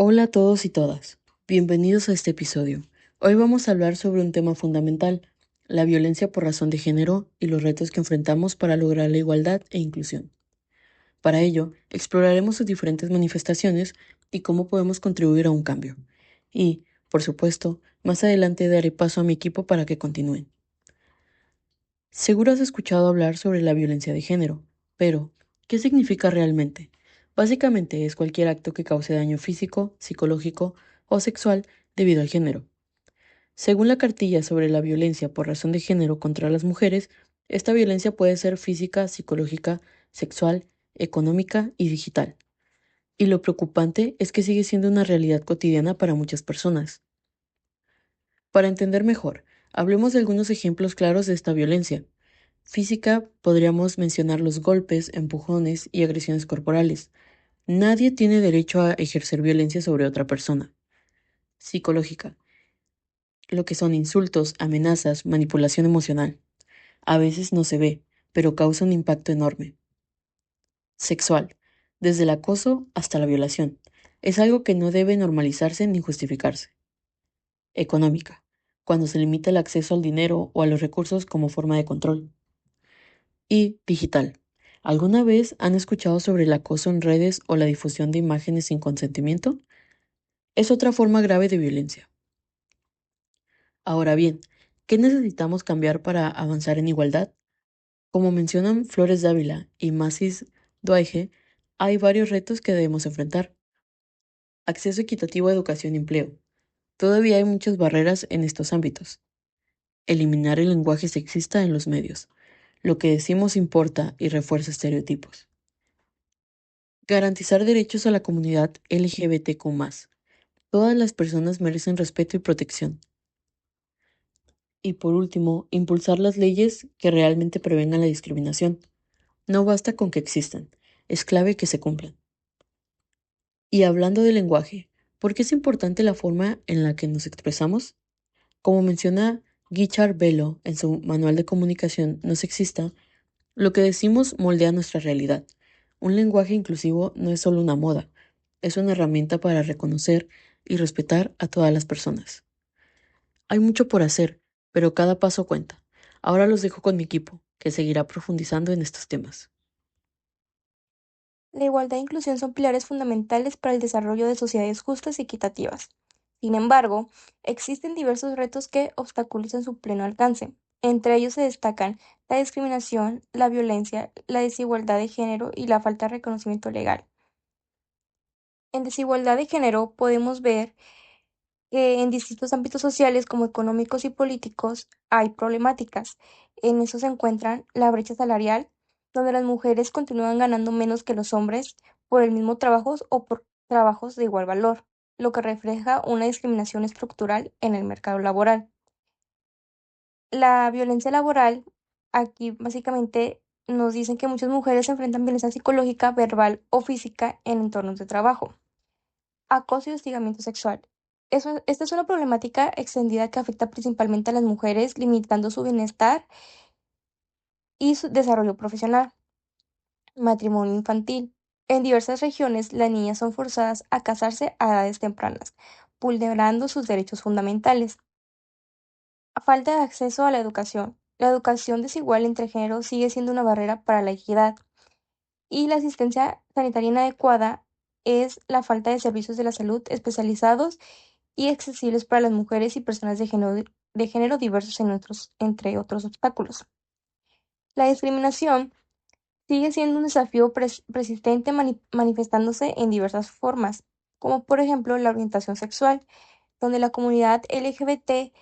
Hola a todos y todas, bienvenidos a este episodio. Hoy vamos a hablar sobre un tema fundamental, la violencia por razón de género y los retos que enfrentamos para lograr la igualdad e inclusión. Para ello, exploraremos sus diferentes manifestaciones y cómo podemos contribuir a un cambio. Y, por supuesto, más adelante daré paso a mi equipo para que continúen. Seguro has escuchado hablar sobre la violencia de género, pero ¿qué significa realmente? Básicamente es cualquier acto que cause daño físico, psicológico o sexual debido al género. Según la cartilla sobre la violencia por razón de género contra las mujeres, esta violencia puede ser física, psicológica, sexual, económica y digital. Y lo preocupante es que sigue siendo una realidad cotidiana para muchas personas. Para entender mejor, hablemos de algunos ejemplos claros de esta violencia. Física, podríamos mencionar los golpes, empujones y agresiones corporales. Nadie tiene derecho a ejercer violencia sobre otra persona. Psicológica, lo que son insultos, amenazas, manipulación emocional. A veces no se ve, pero causa un impacto enorme. Sexual, desde el acoso hasta la violación. Es algo que no debe normalizarse ni justificarse. Económica, cuando se limita el acceso al dinero o a los recursos como forma de control. Y digital. ¿Alguna vez han escuchado sobre el acoso en redes o la difusión de imágenes sin consentimiento? Es otra forma grave de violencia. Ahora bien, ¿qué necesitamos cambiar para avanzar en igualdad? Como mencionan Flores Dávila y Masis Duaige, hay varios retos que debemos enfrentar. Acceso equitativo a educación y empleo. Todavía hay muchas barreras en estos ámbitos. Eliminar el lenguaje sexista en los medios. Lo que decimos importa y refuerza estereotipos. Garantizar derechos a la comunidad LGBTQ+. Todas las personas merecen respeto y protección. Y por último, impulsar las leyes que realmente prevengan la discriminación. No basta con que existan, es clave que se cumplan. Y hablando del lenguaje, ¿por qué es importante la forma en la que nos expresamos? Como menciona Guichard Bello en su Manual de Comunicación no sexista, lo que decimos moldea nuestra realidad. Un lenguaje inclusivo no es solo una moda, es una herramienta para reconocer y respetar a todas las personas. Hay mucho por hacer, pero cada paso cuenta. Ahora los dejo con mi equipo, que seguirá profundizando en estos temas. La igualdad e inclusión son pilares fundamentales para el desarrollo de sociedades justas y equitativas. Sin embargo, existen diversos retos que obstaculizan su pleno alcance. Entre ellos se destacan la discriminación, la violencia, la desigualdad de género y la falta de reconocimiento legal. En desigualdad de género podemos ver que en distintos ámbitos sociales como económicos y políticos hay problemáticas. En eso se encuentran la brecha salarial, donde las mujeres continúan ganando menos que los hombres por el mismo trabajo o por trabajos de igual valor, lo que refleja una discriminación estructural en el mercado laboral. La violencia laboral, aquí básicamente nos dicen que muchas mujeres enfrentan violencia psicológica, verbal o física en entornos de trabajo. Acoso y hostigamiento sexual. Esta es una problemática extendida que afecta principalmente a las mujeres, limitando su bienestar y su desarrollo profesional. Matrimonio infantil. En diversas regiones, las niñas son forzadas a casarse a edades tempranas, vulnerando sus derechos fundamentales. Falta de acceso a la educación. La educación desigual entre géneros sigue siendo una barrera para la equidad y la asistencia sanitaria inadecuada es la falta de servicios de la salud especializados y accesibles para las mujeres y personas de género diversos entre otros obstáculos. La discriminación sigue siendo un desafío persistente manifestándose en diversas formas, como por ejemplo la orientación sexual, donde la comunidad LGBT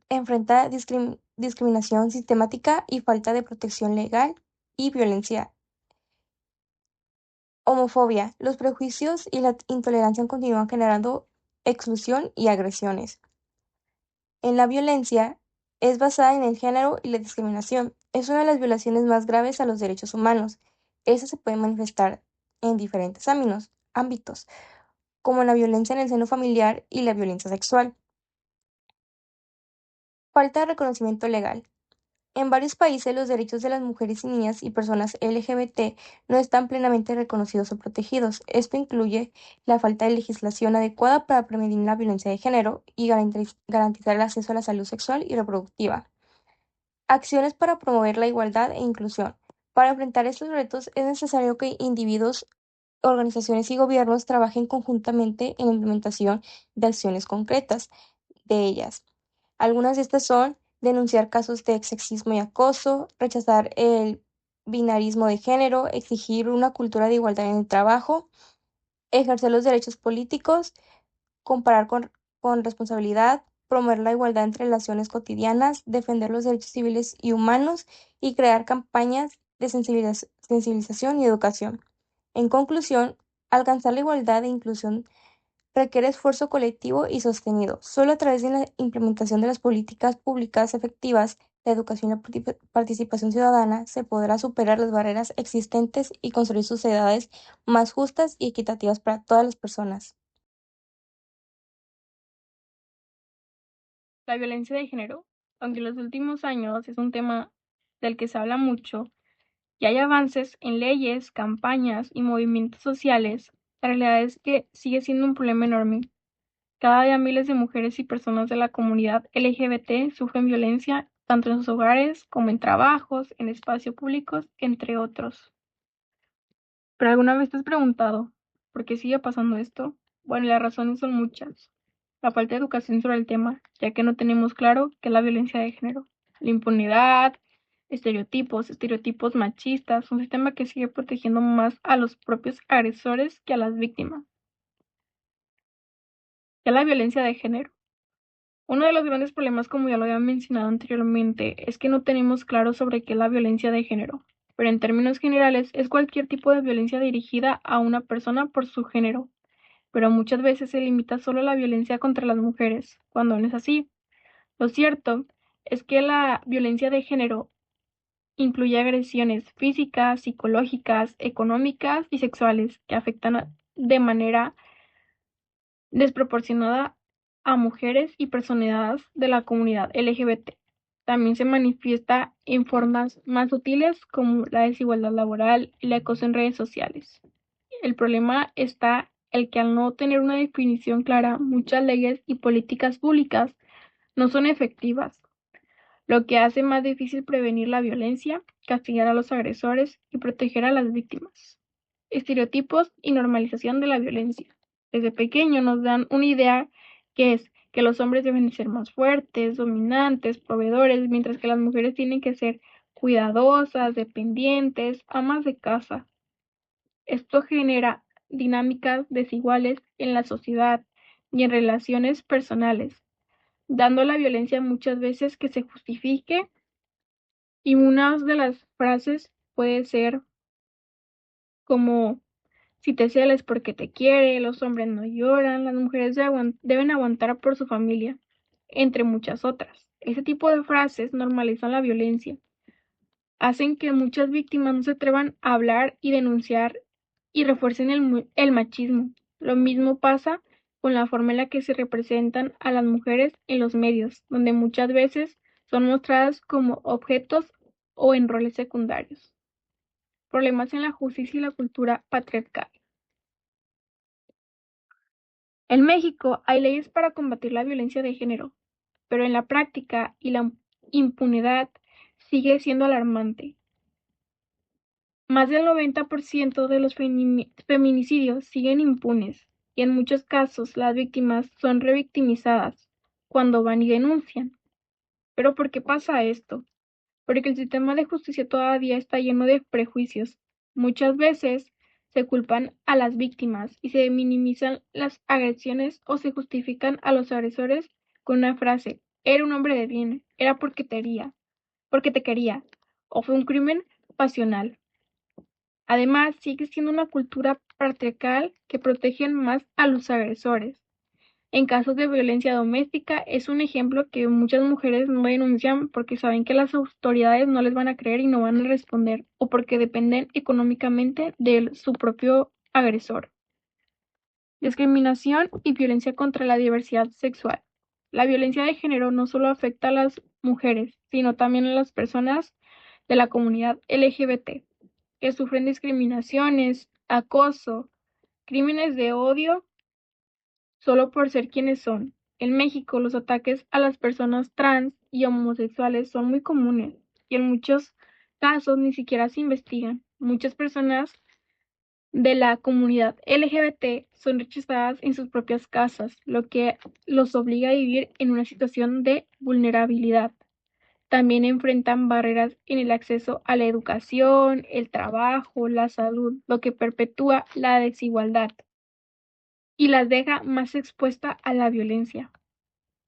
enfrenta discriminación sistemática y falta de protección legal y violencia. Homofobia. Los prejuicios y la intolerancia continúan generando exclusión y agresiones. En la violencia es basada en el género y la discriminación. Es una de las violaciones más graves a los derechos humanos. Esta se puede manifestar en diferentes ámbitos, como la violencia en el seno familiar y la violencia sexual. Falta de reconocimiento legal. En varios países los derechos de las mujeres y niñas y personas LGBT no están plenamente reconocidos o protegidos. Esto incluye la falta de legislación adecuada para prevenir la violencia de género y garantizar el acceso a la salud sexual y reproductiva. Acciones para promover la igualdad e inclusión. Para enfrentar estos retos es necesario que individuos, organizaciones y gobiernos trabajen conjuntamente en la implementación de acciones concretas de ellas. Algunas de estas son denunciar casos de sexismo y acoso, rechazar el binarismo de género, exigir una cultura de igualdad en el trabajo, ejercer los derechos políticos, comparar con responsabilidad, promover la igualdad entre relaciones cotidianas, defender los derechos civiles y humanos y crear campañas de sensibilización y educación. En conclusión, alcanzar la igualdad e inclusión requiere esfuerzo colectivo y sostenido. Solo a través de la implementación de las políticas públicas efectivas de educación y la participación ciudadana se podrá superar las barreras existentes y construir sociedades más justas y equitativas para todas las personas. La violencia de género, aunque en los últimos años es un tema del que se habla mucho y hay avances en leyes, campañas y movimientos sociales, la realidad es que sigue siendo un problema enorme. Cada día miles de mujeres y personas de la comunidad LGBT sufren violencia tanto en sus hogares como en trabajos, en espacios públicos, entre otros. ¿Pero alguna vez te has preguntado por qué sigue pasando esto? Bueno, las razones son muchas. La falta de educación sobre el tema, ya que no tenemos claro qué es la violencia de género. La impunidad, estereotipos machistas, un sistema que sigue protegiendo más a los propios agresores que a las víctimas. Ya la violencia de género. Uno de los grandes problemas, como ya lo había mencionado anteriormente, es que no tenemos claro sobre qué es la violencia de género, pero en términos generales es cualquier tipo de violencia dirigida a una persona por su género, pero muchas veces se limita solo a la violencia contra las mujeres, cuando no es así. Lo cierto es que la violencia de género incluye agresiones físicas, psicológicas, económicas y sexuales que afectan de manera desproporcionada a mujeres y personas de la comunidad LGBT. También se manifiesta en formas más sutiles como la desigualdad laboral y el acoso en redes sociales. El problema está el que al no tener una definición clara, muchas leyes y políticas públicas no son efectivas, lo que hace más difícil prevenir la violencia, castigar a los agresores y proteger a las víctimas. Estereotipos y normalización de la violencia. Desde pequeño nos dan una idea que es que los hombres deben ser más fuertes, dominantes, proveedores, mientras que las mujeres tienen que ser cuidadosas, dependientes, amas de casa. Esto genera dinámicas desiguales en la sociedad y en relaciones personales, dando a la violencia muchas veces que se justifique, y una de las frases puede ser como: si te cela es porque te quiere, los hombres no lloran, las mujeres deben aguantar por su familia, entre muchas otras. Ese tipo de frases normalizan la violencia, hacen que muchas víctimas no se atrevan a hablar y denunciar y refuercen el machismo. Lo mismo pasa con la forma en la que se representan a las mujeres en los medios, donde muchas veces son mostradas como objetos o en roles secundarios. Problemas en la justicia y la cultura patriarcal. En México hay leyes para combatir la violencia de género, pero en la práctica y la impunidad sigue siendo alarmante. Más del 90% de los feminicidios siguen impunes y en muchos casos las víctimas son revictimizadas cuando van y denuncian. ¿Pero por qué pasa esto? Porque el sistema de justicia todavía está lleno de prejuicios. Muchas veces se culpan a las víctimas y se minimizan las agresiones o se justifican a los agresores con una frase: era un hombre de bien, era porque te quería, o fue un crimen pasional. Además, sigue siendo una cultura patriarcal que protege más a los agresores. En casos de violencia doméstica es un ejemplo que muchas mujeres no denuncian porque saben que las autoridades no les van a creer y no van a responder, o porque dependen económicamente de su propio agresor. Discriminación y violencia contra la diversidad sexual. La violencia de género no solo afecta a las mujeres, sino también a las personas de la comunidad LGBT, que sufren discriminaciones, acoso, crímenes de odio solo por ser quienes son. En México, los ataques a las personas trans y homosexuales son muy comunes y en muchos casos ni siquiera se investigan. Muchas personas de la comunidad LGBT son rechazadas en sus propias casas, lo que los obliga a vivir en una situación de vulnerabilidad. También enfrentan barreras en el acceso a la educación, el trabajo, la salud, lo que perpetúa la desigualdad y las deja más expuestas a la violencia.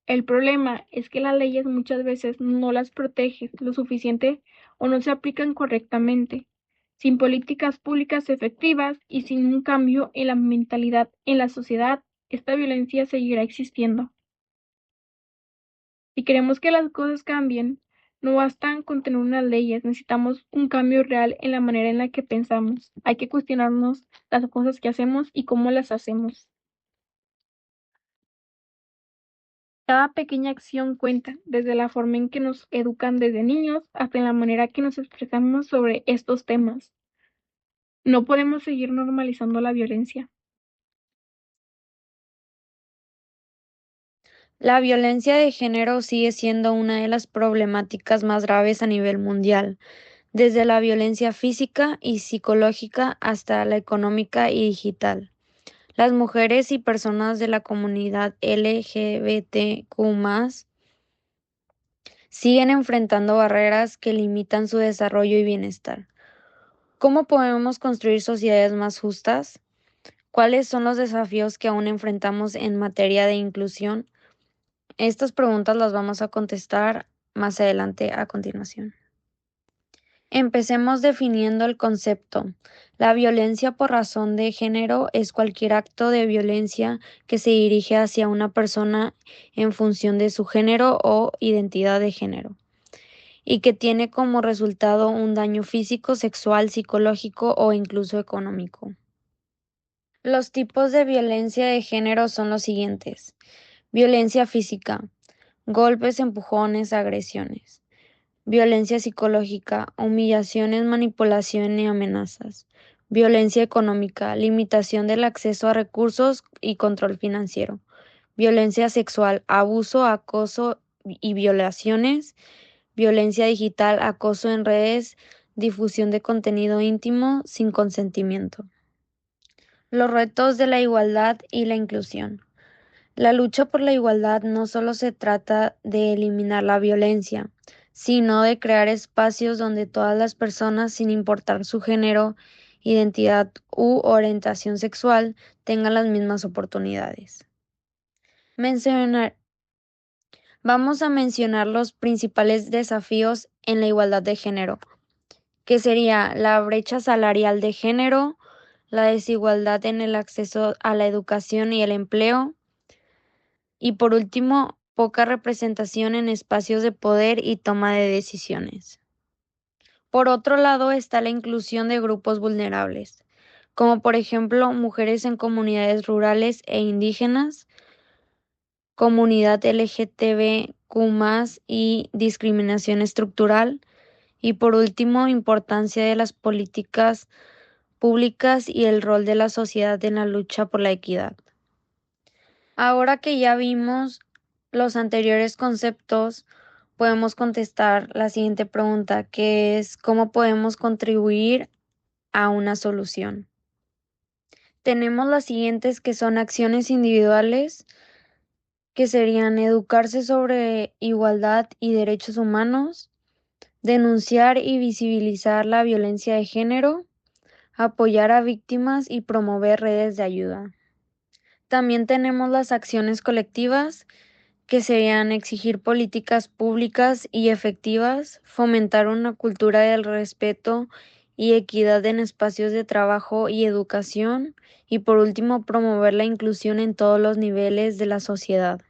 El problema es que las leyes muchas veces no las protegen lo suficiente o no se aplican correctamente. Sin políticas públicas efectivas y sin un cambio en la mentalidad en la sociedad, esta violencia seguirá existiendo. Si queremos que las cosas cambien, no bastan con tener unas leyes, necesitamos un cambio real en la manera en la que pensamos. Hay que cuestionarnos las cosas que hacemos y cómo las hacemos. Cada pequeña acción cuenta, desde la forma en que nos educan desde niños hasta en la manera que nos expresamos sobre estos temas. No podemos seguir normalizando la violencia. La violencia de género sigue siendo una de las problemáticas más graves a nivel mundial, desde la violencia física y psicológica hasta la económica y digital. Las mujeres y personas de la comunidad LGBTQ+ siguen enfrentando barreras que limitan su desarrollo y bienestar. ¿Cómo podemos construir sociedades más justas? ¿Cuáles son los desafíos que aún enfrentamos en materia de inclusión? Estas preguntas las vamos a contestar más adelante a continuación. Empecemos definiendo el concepto. La violencia por razón de género es cualquier acto de violencia que se dirige hacia una persona en función de su género o identidad de género, y que tiene como resultado un daño físico, sexual, psicológico o incluso económico. Los tipos de violencia de género son los siguientes: violencia física, golpes, empujones, agresiones; violencia psicológica, humillaciones, manipulación y amenazas; violencia económica, limitación del acceso a recursos y control financiero; violencia sexual, abuso, acoso y violaciones; violencia digital, acoso en redes, difusión de contenido íntimo sin consentimiento. Los retos de la igualdad y la inclusión. La lucha por la igualdad no solo se trata de eliminar la violencia, sino de crear espacios donde todas las personas, sin importar su género, identidad u orientación sexual, tengan las mismas oportunidades. Vamos a mencionar los principales desafíos en la igualdad de género, que sería la brecha salarial de género, la desigualdad en el acceso a la educación y el empleo, y por último, poca representación en espacios de poder y toma de decisiones. Por otro lado está la inclusión de grupos vulnerables, como por ejemplo mujeres en comunidades rurales e indígenas, comunidad LGTBQ+ y discriminación estructural, y por último, importancia de las políticas públicas y el rol de la sociedad en la lucha por la equidad. Ahora que ya vimos los anteriores conceptos, podemos contestar la siguiente pregunta, que es: ¿cómo podemos contribuir a una solución? Tenemos las siguientes, que son acciones individuales, que serían educarse sobre igualdad y derechos humanos, denunciar y visibilizar la violencia de género, apoyar a víctimas y promover redes de ayuda. También tenemos las acciones colectivas, que serían exigir políticas públicas y efectivas, fomentar una cultura del respeto y equidad en espacios de trabajo y educación, y por último, promover la inclusión en todos los niveles de la sociedad.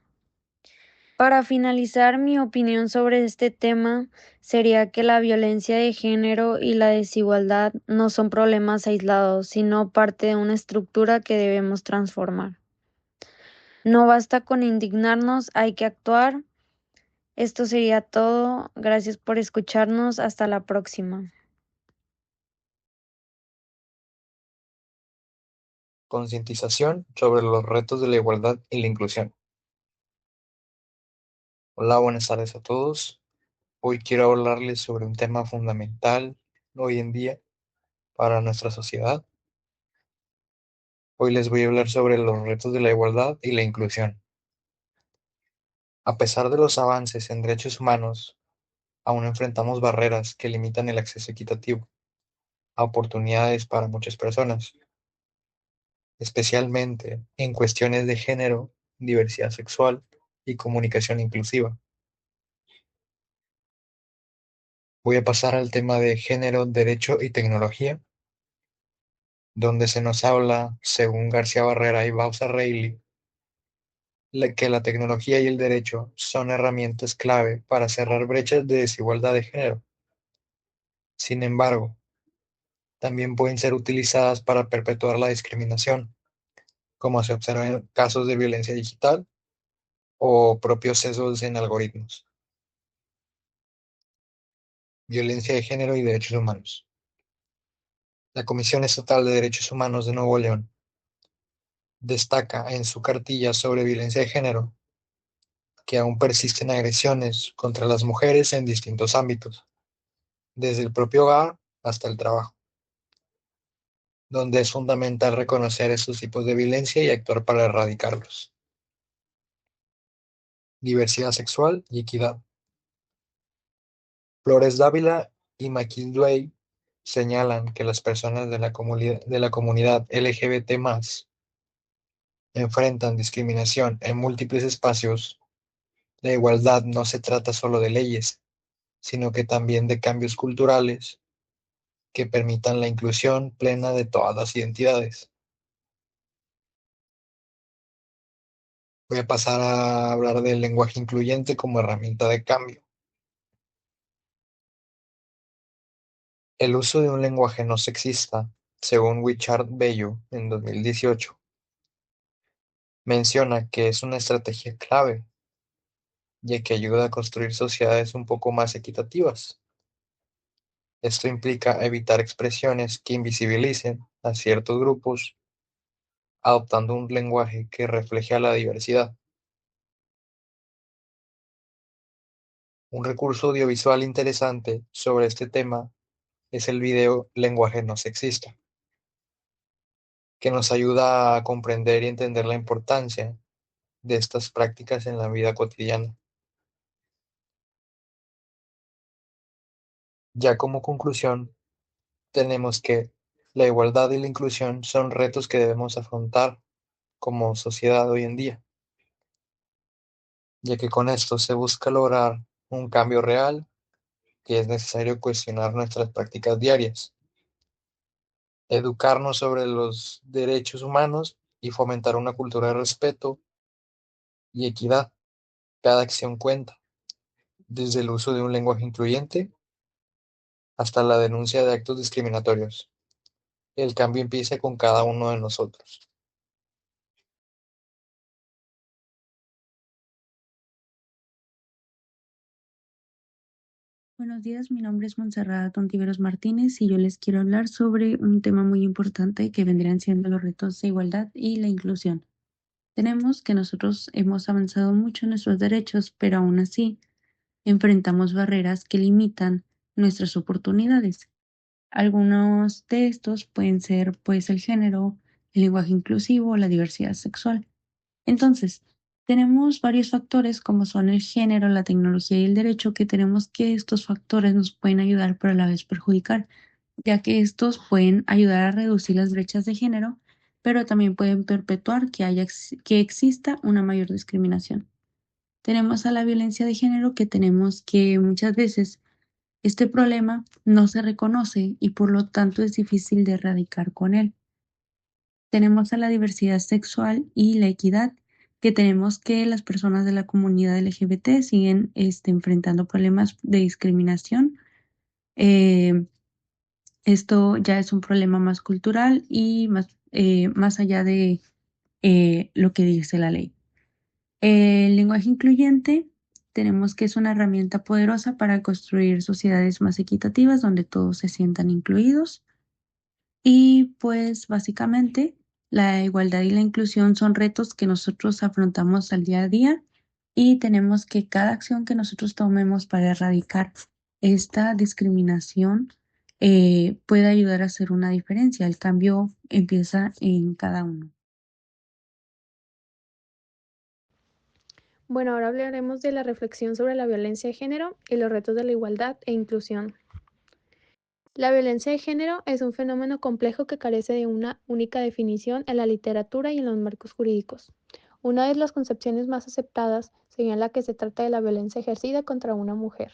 Para finalizar, mi opinión sobre este tema sería que la violencia de género y la desigualdad no son problemas aislados, sino parte de una estructura que debemos transformar. No basta con indignarnos, hay que actuar. Esto sería todo. Gracias por escucharnos. Hasta la próxima. Concientización sobre los retos de la igualdad y la inclusión. Hola, buenas tardes a todos. Hoy quiero hablarles sobre un tema fundamental hoy en día para nuestra sociedad. Hoy les voy a hablar sobre los retos de la igualdad y la inclusión. A pesar de los avances en derechos humanos, aún enfrentamos barreras que limitan el acceso equitativo a oportunidades para muchas personas, especialmente en cuestiones de género, diversidad sexual y comunicación inclusiva. Voy a pasar al tema de género, derecho y tecnología, donde se nos habla, según García Barrera y Bauza Reilly, que la tecnología y el derecho son herramientas clave para cerrar brechas de desigualdad de género. Sin embargo, también pueden ser utilizadas para perpetuar la discriminación, como se observa en casos de violencia digital o propios sesgos en algoritmos. Violencia de género y derechos humanos. La Comisión Estatal de Derechos Humanos de Nuevo León destaca en su cartilla sobre violencia de género que aún persisten agresiones contra las mujeres en distintos ámbitos, desde el propio hogar hasta el trabajo, donde es fundamental reconocer estos tipos de violencia y actuar para erradicarlos. Diversidad sexual y equidad. Flores Dávila y McKinley señalan que las personas de la comunidad LGBT+ enfrentan discriminación en múltiples espacios. La igualdad no se trata solo de leyes, sino que también de cambios culturales que permitan la inclusión plena de todas las identidades. Voy a pasar a hablar del lenguaje incluyente como herramienta de cambio. El uso de un lenguaje no sexista, según Wichard Bello en 2018, menciona que es una estrategia clave, ya que ayuda a construir sociedades un poco más equitativas. Esto implica evitar expresiones que invisibilicen a ciertos grupos, adoptando un lenguaje que refleje a la diversidad. Un recurso audiovisual interesante sobre este tema es el video Lenguaje no sexista, que nos ayuda a comprender y entender la importancia de estas prácticas en la vida cotidiana. Ya como conclusión, tenemos que la igualdad y la inclusión son retos que debemos afrontar como sociedad hoy en día, ya que con esto se busca lograr un cambio real, que es necesario cuestionar nuestras prácticas diarias, educarnos sobre los derechos humanos y fomentar una cultura de respeto y equidad. Cada acción cuenta, desde el uso de un lenguaje incluyente hasta la denuncia de actos discriminatorios. El cambio empieza con cada uno de nosotros. Buenos días, mi nombre es Montserrat Ontiveros Martínez y yo les quiero hablar sobre un tema muy importante que vendrían siendo los retos de igualdad y la inclusión. Tenemos que nosotros hemos avanzado mucho en nuestros derechos, pero aún así enfrentamos barreras que limitan nuestras oportunidades. Algunos de estos pueden ser pues el género, el lenguaje inclusivo, la diversidad sexual. Entonces, tenemos varios factores como son el género, la tecnología y el derecho, que tenemos que estos factores nos pueden ayudar pero a la vez perjudicar, ya que estos pueden ayudar a reducir las brechas de género, pero también pueden perpetuar que exista una mayor discriminación. Tenemos a la violencia de género, que tenemos que muchas veces este problema no se reconoce y por lo tanto es difícil de erradicar con él. Tenemos a la diversidad sexual y la equidad, que tenemos que las personas de la comunidad LGBT siguen enfrentando problemas de discriminación. Eh, Esto ya es un problema más cultural y más allá de lo que dice la ley. El lenguaje incluyente, tenemos que es una herramienta poderosa para construir sociedades más equitativas donde todos se sientan incluidos. Y pues básicamente la igualdad y la inclusión son retos que nosotros afrontamos al día a día y tenemos que cada acción que nosotros tomemos para erradicar esta discriminación puede ayudar a hacer una diferencia. El cambio empieza en cada uno. Bueno, ahora hablaremos de la reflexión sobre la violencia de género y los retos de la igualdad e inclusión. La violencia de género es un fenómeno complejo que carece de una única definición en la literatura y en los marcos jurídicos. Una de las concepciones más aceptadas señala que se trata de la violencia ejercida contra una mujer,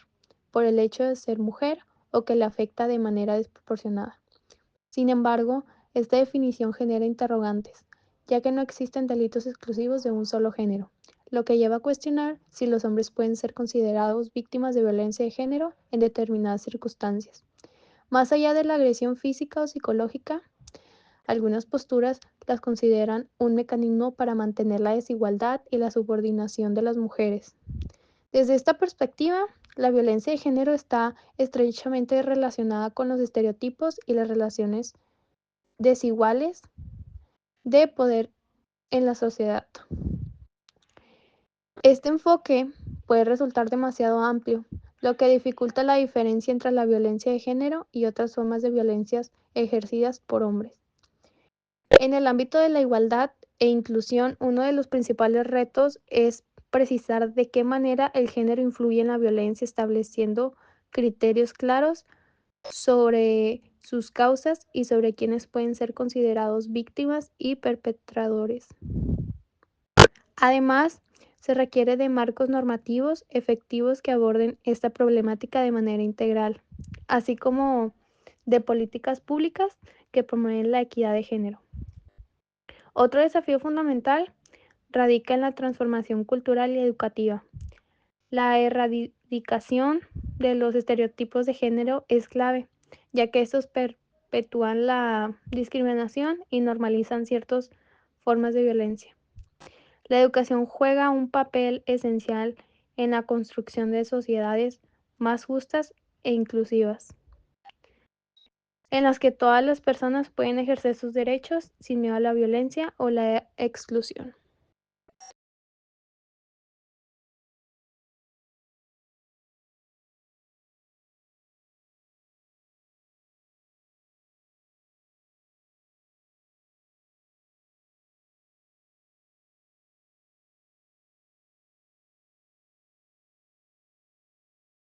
por el hecho de ser mujer o que le afecta de manera desproporcionada. Sin embargo, esta definición genera interrogantes, ya que no existen delitos exclusivos de un solo género, lo que lleva a cuestionar si los hombres pueden ser considerados víctimas de violencia de género en determinadas circunstancias. Más allá de la agresión física o psicológica, algunas posturas las consideran un mecanismo para mantener la desigualdad y la subordinación de las mujeres. Desde esta perspectiva, la violencia de género está estrechamente relacionada con los estereotipos y las relaciones desiguales de poder en la sociedad. Este enfoque puede resultar demasiado amplio, lo que dificulta la diferencia entre la violencia de género y otras formas de violencias ejercidas por hombres. En el ámbito de la igualdad e inclusión, uno de los principales retos es precisar de qué manera el género influye en la violencia, estableciendo criterios claros sobre sus causas y sobre quienes pueden ser considerados víctimas y perpetradores. Además, se requiere de marcos normativos efectivos que aborden esta problemática de manera integral, así como de políticas públicas que promueven la equidad de género. Otro desafío fundamental radica en la transformación cultural y educativa. La erradicación de los estereotipos de género es clave, ya que estos perpetúan la discriminación y normalizan ciertas formas de violencia. La educación juega un papel esencial en la construcción de sociedades más justas e inclusivas, en las que todas las personas pueden ejercer sus derechos sin miedo a la violencia o la exclusión.